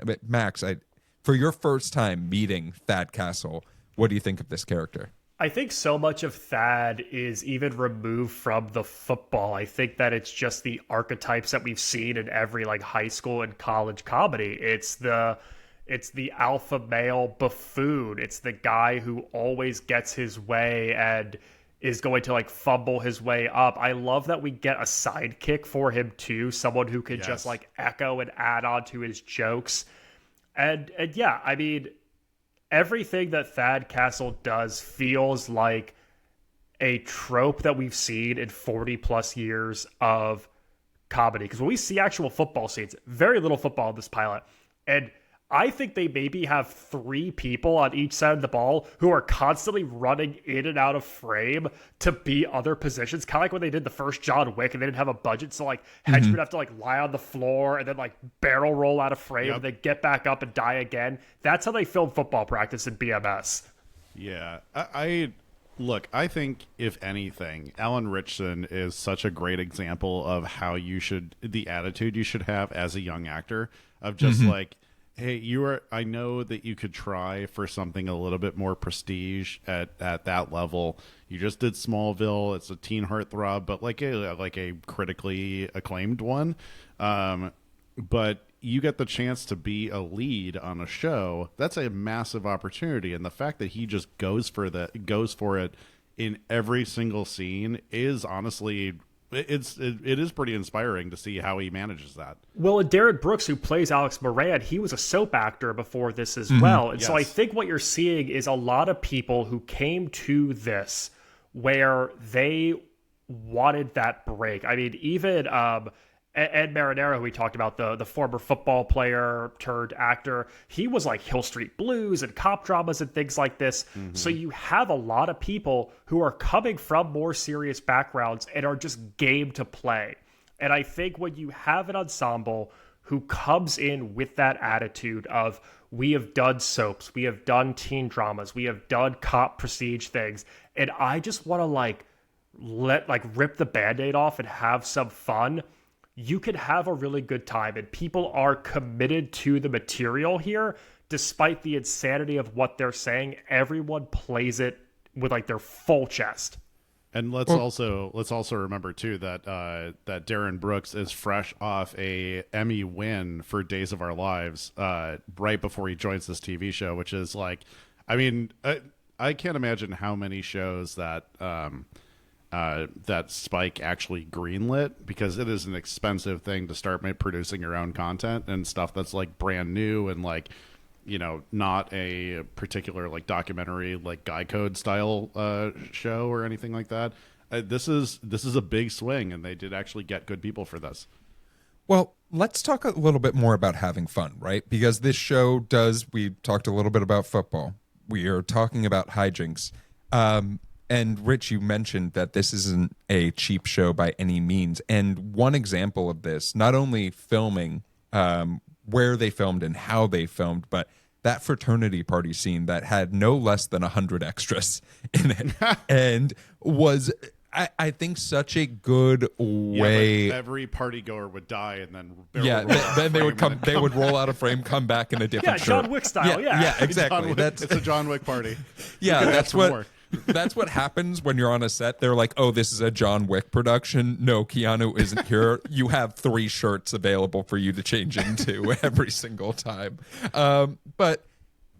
But Max, for your first time meeting Thad Castle, what do you think of this character? I think so much of Thad is even removed from the football. I think that it's just the archetypes that we've seen in every like high school and college comedy. It's the alpha male buffoon. It's the guy who always gets his way and is going to like fumble his way up. I love that we get a sidekick for him too, someone who can just like echo and add on to his jokes. And yeah, I mean, everything that Thad Castle does feels like a trope that we've seen in 40 plus years of comedy. Because when we see actual football scenes, very little football in this pilot. And I think they maybe have 3 people on each side of the ball who are constantly running in and out of frame to be other positions. Kind of like when they did the first John Wick and they didn't have a budget. So like henchmen have to like lie on the floor and then like barrel roll out of frame and then get back up and die again. That's how they film football practice in BMS. Yeah. I think if anything, Alan Ritchson is such a great example of how the attitude you should have as a young actor of just like, hey, I know that you could try for something a little bit more prestige at that level. You just did Smallville. It's a teen heartthrob, but like a critically acclaimed one. But you get the chance to be a lead on a show. That's a massive opportunity. And the fact that he just goes for it in every single scene is honestly, it is pretty inspiring to see how he manages that. Well, and Darren Brooks, who plays Alex Moran, he was a soap actor before this as well. And so I think what you're seeing is a lot of people who came to this where they wanted that break. I mean, even Ed Marinero, who we talked about, the former football player turned actor, he was like Hill Street Blues and cop dramas and things like this. So you have a lot of people who are coming from more serious backgrounds and are just game to play. And I think when you have an ensemble who comes in with that attitude of, we have done soaps, we have done teen dramas, we have done cop prestige things, and I just want to rip the Band-Aid off and have some fun, you could have a really good time. And people are committed to the material here, despite the insanity of what they're saying. Everyone plays it with like their full chest. And let's also remember too that that Darren Brooks is fresh off a Emmy win for Days of Our Lives right before he joins this TV show, which is like, I mean, I can't imagine how many shows that that Spike actually greenlit, because it is an expensive thing to start producing your own content and stuff that's like brand new and like, you know, not a particular like documentary like Guy Code style show or anything like that. This is a big swing, and they did actually get good people for this. Well, let's talk a little bit more about having fun, right? Because this show we talked a little bit about football. We are talking about hijinks. And Rich, you mentioned that this isn't a cheap show by any means. And one example of this, not only filming, where they filmed and how they filmed, but that fraternity party scene that had no less than 100 extras in it and was, I think, such a good way. Yeah, every party goer would die and then then they would roll out of frame, come back in a different shirt. John Wick style. Yeah, exactly. It's a John Wick party. Yeah, that's what happens when you're on a set. They're like, oh, this is a John Wick production. No, Keanu isn't here. You have 3 shirts available for you to change into every single time. But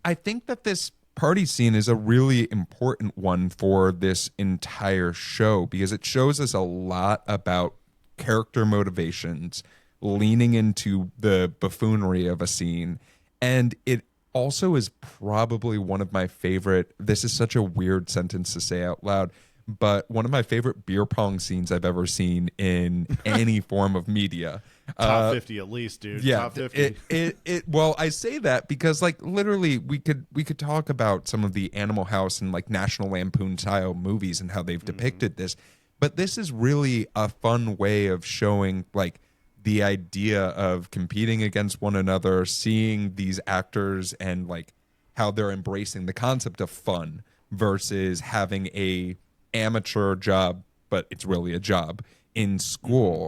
I think that this party scene is a really important one for this entire show, because it shows us a lot about character motivations, leaning into the buffoonery of a scene. And it also is probably one of my favorite, this is such a weird sentence to say out loud, but one of my favorite beer pong scenes I've ever seen in any form of media. Top 50 at least, dude. Yeah, Top 50. Well, I say that because like literally we could talk about some of the Animal House and like National Lampoon style movies and how they've depicted this, but this is really a fun way of showing like the idea of competing against one another, seeing these actors and like how they're embracing the concept of fun versus having a amateur job, but it's really a job in school.